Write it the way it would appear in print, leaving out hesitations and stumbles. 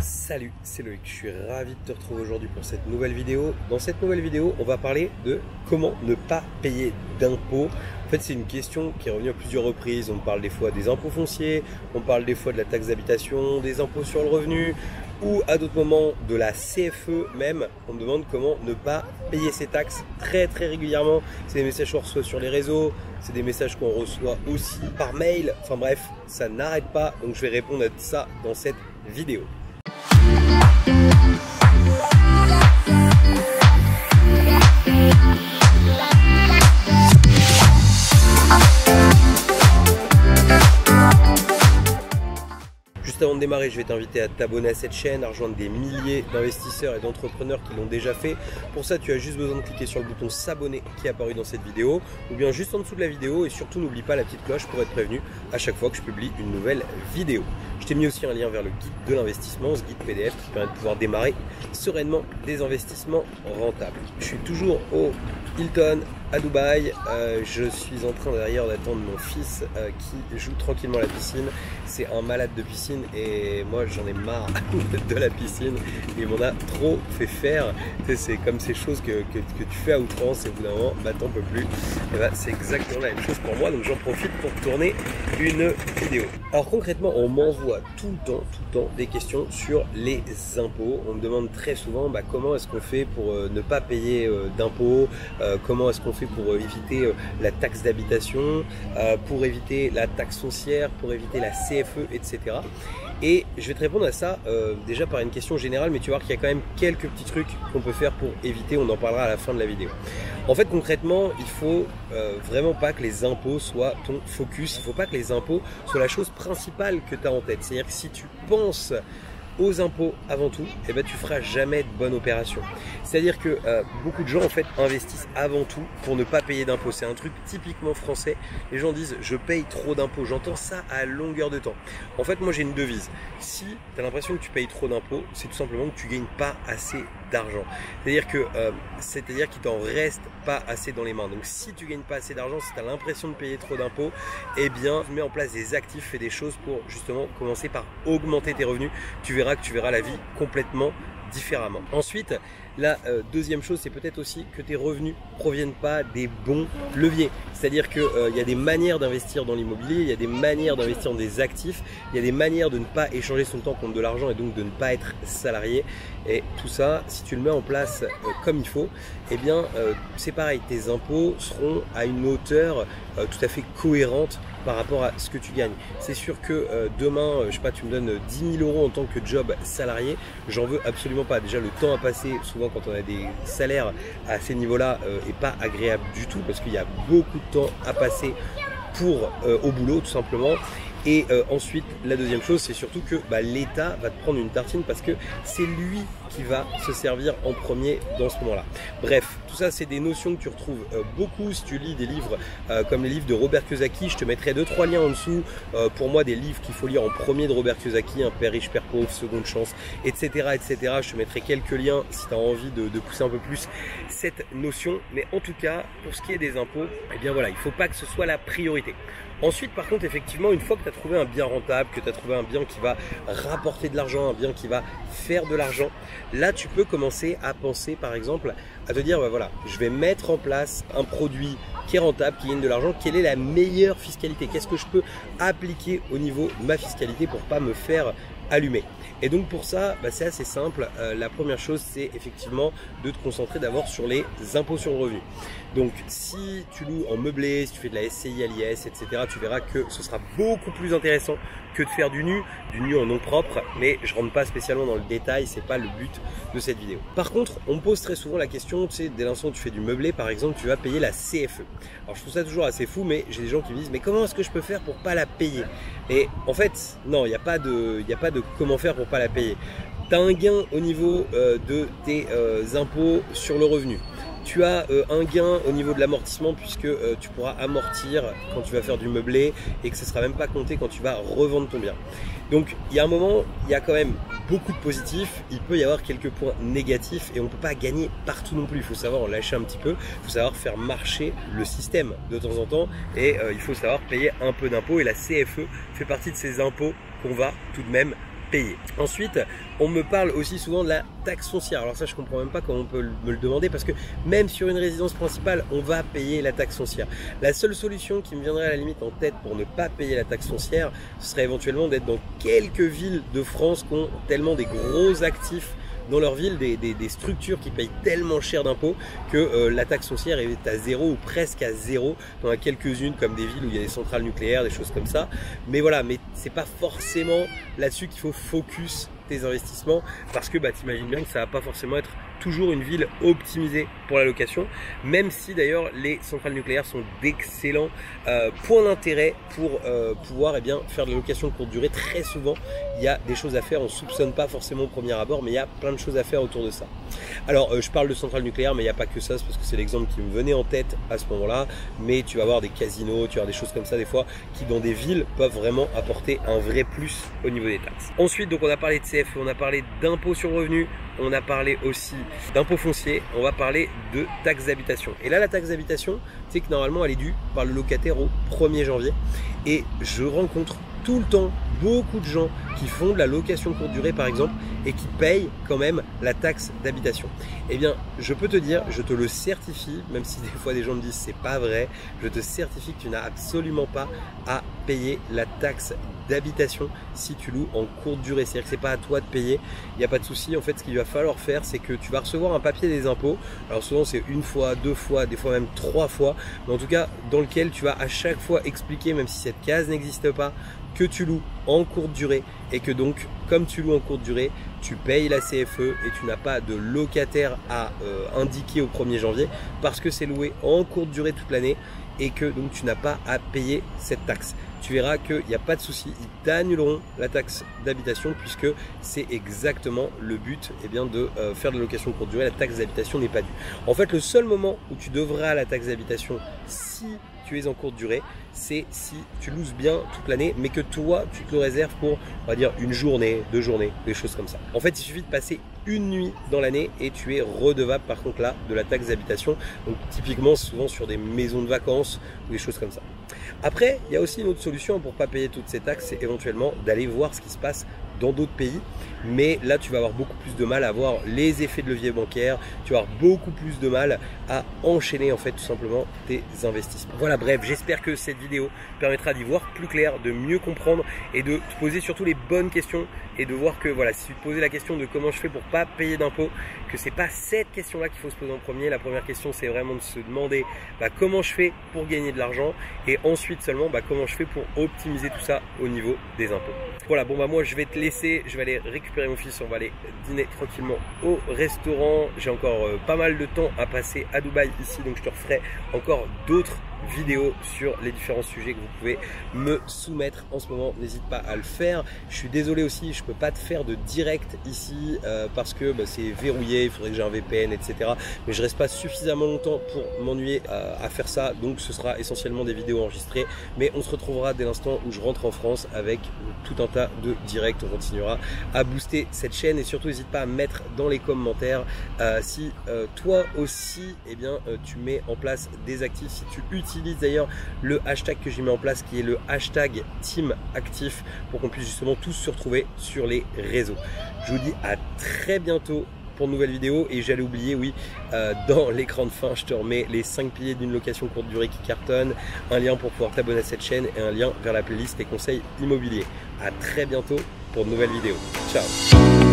Salut, c'est Loïc, je suis ravi de te retrouver aujourd'hui pour cette nouvelle vidéo. Dans cette nouvelle vidéo, on va parler de comment ne pas payer d'impôts. En fait, c'est une question qui est revenue à plusieurs reprises. On parle des fois des impôts fonciers, on parle des fois de la taxe d'habitation, des impôts sur le revenu, ou à d'autres moments de la CFE même. On me demande comment ne pas payer ces taxes très régulièrement. C'est des messages qu'on reçoit sur les réseaux, c'est des messages qu'on reçoit aussi par mail. Enfin bref, ça n'arrête pas, donc je vais répondre à ça dans cette vidéo. Juste avant de démarrer, je vais t'inviter à t'abonner à cette chaîne, à rejoindre des milliers d'investisseurs et d'entrepreneurs qui l'ont déjà fait. Pour ça, tu as juste besoin de cliquer sur le bouton s'abonner qui est apparu dans cette vidéo, ou bien juste en dessous de la vidéo, et surtout n'oublie pas la petite cloche pour être prévenu à chaque fois que je publie une nouvelle vidéo. Je t'ai mis aussi un lien vers le guide de l'investissement, ce guide PDF qui permet de pouvoir démarrer sereinement des investissements rentables. Je suis toujours au Hilton à Dubaï. Je suis en train d'ailleurs d'attendre mon fils qui joue tranquillement à la piscine. C'est un malade de piscine et moi j'en ai marre de la piscine. Il m'en a trop fait faire. C'est comme ces choses que tu fais à outrance et au bout d'un moment, bah, t'en peux plus. Et bah, c'est exactement la même chose pour moi, donc j'en profite pour tourner une vidéo. Alors concrètement, on m'envoie tout le temps des questions sur les impôts. On me demande très souvent comment est-ce qu'on fait pour ne pas payer d'impôts, comment est-ce qu'on fait pour éviter la taxe d'habitation, pour éviter la taxe foncière, pour éviter la CFE, etc. Et je vais te répondre à ça déjà par une question générale, mais tu vas voir qu'il y a quand même quelques petits trucs qu'on peut faire pour éviter, on en parlera à la fin de la vidéo. En fait, concrètement, il faut vraiment pas que les impôts soient ton focus, il faut pas que les impôts soient la chose principale que tu as en tête. C'est-à-dire que si tu penses aux impôts avant tout, eh ben, tu feras jamais de bonne opération. C'est-à-dire que beaucoup de gens en fait investissent avant tout pour ne pas payer d'impôts. C'est un truc typiquement français. Les gens disent je paye trop d'impôts. J'entends ça à longueur de temps. En fait, moi j'ai une devise. Si tu as l'impression que tu payes trop d'impôts, c'est tout simplement que tu gagnes pas assez d'argent. C'est-à-dire qu'il t'en reste pas assez dans les mains. Donc si tu gagnes pas assez d'argent, si tu as l'impression de payer trop d'impôts, eh bien mets en place des actifs, fais des choses pour justement commencer par augmenter tes revenus. Tu verras que tu verras la vie complètement différemment. Ensuite, la deuxième chose, c'est peut-être aussi que tes revenus proviennent pas des bons leviers. C'est-à-dire qu'il y a des manières d'investir dans l'immobilier, il y a des manières d'investir dans des actifs, il y a des manières de ne pas échanger son temps contre de l'argent et donc de ne pas être salarié. Et tout ça, si tu le mets en place comme il faut, eh bien c'est pareil, tes impôts seront à une hauteur tout à fait cohérente par rapport à ce que tu gagnes. C'est sûr que demain, je sais pas, tu me donnes 10 000 € en tant que job salarié, j'en veux absolument pas. Déjà, le temps à passer, souvent quand on a des salaires à ces niveaux-là, est pas agréable du tout parce qu'il y a beaucoup de temps à passer pour au boulot tout simplement. Et ensuite, la deuxième chose, c'est surtout que l'État va te prendre une tartine parce que c'est lui qui va se servir en premier dans ce moment-là. Bref, tout ça, c'est des notions que tu retrouves beaucoup si tu lis des livres comme les livres de Robert Kiyosaki. Je te mettrai 2-3 liens en dessous. Pour moi, des livres qu'il faut lire en premier de Robert Kiyosaki, Père riche, Père pauvre, Seconde chance, etc. etc. Je te mettrai quelques liens si tu as envie de pousser un peu plus cette notion. Mais en tout cas, pour ce qui est des impôts, eh bien voilà, il ne faut pas que ce soit la priorité. Ensuite, par contre, effectivement, une fois que tu as trouvé un bien rentable, que tu as trouvé un bien qui va rapporter de l'argent, un bien qui va faire de l'argent, là, tu peux commencer à penser, par exemple, à te dire, voilà, je vais mettre en place un produit qui est rentable, qui gagne de l'argent. Quelle est la meilleure fiscalité? Qu'est-ce que je peux appliquer au niveau de ma fiscalité pour pas me faire allumer? Et donc pour ça, c'est assez simple. La première chose, c'est effectivement de te concentrer d'abord sur les impôts sur le revenu. Donc si tu loues en meublé, si tu fais de la SCI à l'IS, etc., tu verras que ce sera beaucoup plus intéressant que de faire du nu en nom propre, mais je rentre pas spécialement dans le détail, c'est pas le but de cette vidéo. Par contre, on me pose très souvent la question, tu sais, dès l'instant où tu fais du meublé, par exemple, tu vas payer la CFE. Alors je trouve ça toujours assez fou, mais j'ai des gens qui me disent, mais comment est-ce que je peux faire pour pas la payer? Et en fait, non, il n'y a pas de comment faire pour pas la payer. Tu as un gain au niveau de tes impôts sur le revenu. Tu as un gain au niveau de l'amortissement puisque tu pourras amortir quand tu vas faire du meublé et que ce ne sera même pas compté quand tu vas revendre ton bien. Donc il y a un moment, il y a quand même beaucoup de positifs, il peut y avoir quelques points négatifs et on ne peut pas gagner partout non plus. Il faut savoir en lâcher un petit peu, il faut savoir faire marcher le système de temps en temps et il faut savoir payer un peu d'impôts et la CFE fait partie de ces impôts qu'on va tout de même payer. Ensuite, on me parle aussi souvent de la taxe foncière. Alors ça, je comprends même pas comment on peut me le demander parce que même sur une résidence principale, on va payer la taxe foncière. La seule solution qui me viendrait à la limite en tête pour ne pas payer la taxe foncière, ce serait éventuellement d'être dans quelques villes de France qui ont tellement des gros actifs dans leur ville, des structures qui payent tellement cher d'impôts que la taxe foncière est à zéro ou presque à zéro. Il y en a quelques-unes comme des villes où il y a des centrales nucléaires, des choses comme ça. Mais voilà, mais c'est pas forcément là-dessus qu'il faut focus tes investissements parce que t'imagines bien que ça va pas forcément être toujours une ville optimisée pour la location, même si d'ailleurs les centrales nucléaires sont d'excellents points d'intérêt pour pouvoir faire de la location de courte durée. Très souvent, il y a des choses à faire, on ne soupçonne pas forcément au premier abord, mais il y a plein de choses à faire autour de ça. Alors, je parle de centrales nucléaires, mais il n'y a pas que ça, c'est parce que c'est l'exemple qui me venait en tête à ce moment-là, mais tu vas avoir des casinos, tu vas avoir des choses comme ça des fois, qui dans des villes peuvent vraiment apporter un vrai plus au niveau des taxes. Ensuite, donc on a parlé de CFE, on a parlé d'impôt sur le revenu, on a parlé aussi d'impôt foncier, on va parler de taxe d'habitation. Et là, la taxe d'habitation, c'est que normalement, elle est due par le locataire au 1er janvier. Et je rencontre tout le temps beaucoup de gens qui font de la location courte durée par exemple et qui payent quand même la taxe d'habitation. Eh bien, je peux te dire, je te le certifie, même si des fois des gens me disent c'est pas vrai, je te certifie que tu n'as absolument pas à payer la taxe d'habitation si tu loues en courte durée. C'est-à-dire que c'est pas à toi de payer, il n'y a pas de souci. En fait, ce qu'il va falloir faire, c'est que tu vas recevoir un papier des impôts. Alors souvent c'est une fois, deux fois, des fois même 3 fois, mais en tout cas dans lequel tu vas à chaque fois expliquer, même si cette case n'existe pas, que tu loues en courte durée et que donc comme tu loues en courte durée, tu payes la CFE et tu n'as pas de locataire à indiquer au 1er janvier parce que c'est loué en courte durée toute l'année et que donc tu n'as pas à payer cette taxe. Tu verras qu'il n'y a pas de souci, ils t'annuleront la taxe d'habitation puisque c'est exactement le but de faire de la location de courte durée. La taxe d'habitation n'est pas due. En fait, le seul moment où tu devras la taxe d'habitation si tu es en courte durée, c'est si tu loues bien toute l'année, mais que toi, tu te le réserves pour, on va dire, une journée, 2 journées, des choses comme ça. En fait, il suffit de passer une nuit dans l'année et tu es redevable par contre là de la taxe d'habitation. Donc typiquement, souvent sur des maisons de vacances ou des choses comme ça. Après, il y a aussi une autre solution pour ne pas payer toutes ces taxes, c'est éventuellement d'aller voir ce qui se passe dans d'autres pays. Mais là, tu vas avoir beaucoup plus de mal à voir les effets de levier bancaire, tu vas avoir beaucoup plus de mal à enchaîner en fait tout simplement tes investissements. Voilà, bref, j'espère que cette vidéo permettra d'y voir plus clair, de mieux comprendre et de te poser surtout les bonnes questions et de voir que voilà, si tu te posais la question de comment je fais pour pas payer d'impôts, que c'est pas cette question-là qu'il faut se poser en premier. La première question, c'est vraiment de se demander comment je fais pour gagner de l'argent et ensuite seulement comment je fais pour optimiser tout ça au niveau des impôts. Voilà, bon moi je vais te laisser, je vais aller récupérer mon fils, on va aller dîner tranquillement au restaurant. J'ai encore pas mal de temps à passer à Dubaï ici, donc je te referai encore d'autres vidéos sur les différents sujets que vous pouvez me soumettre en ce moment. N'hésite pas à le faire. Je suis désolé aussi, je peux pas te faire de direct ici parce que c'est verrouillé, il faudrait que j'ai un VPN, etc. Mais je reste pas suffisamment longtemps pour m'ennuyer à faire ça, donc ce sera essentiellement des vidéos enregistrées. Mais on se retrouvera dès l'instant où je rentre en France avec tout un tas de directs. On continuera à booster cette chaîne et surtout n'hésite pas à mettre dans les commentaires si toi aussi tu mets en place des actifs, si tu utilises d'ailleurs le hashtag que j'ai mis en place qui est le hashtag TeamActif pour qu'on puisse justement tous se retrouver sur les réseaux. Je vous dis à très bientôt pour une nouvelle vidéo et j'allais oublier, oui, dans l'écran de fin je te remets les 5 piliers d'une location courte durée qui cartonne, un lien pour pouvoir t'abonner à cette chaîne et un lien vers la playlist et conseils immobiliers. À très bientôt pour une nouvelle vidéo. Ciao.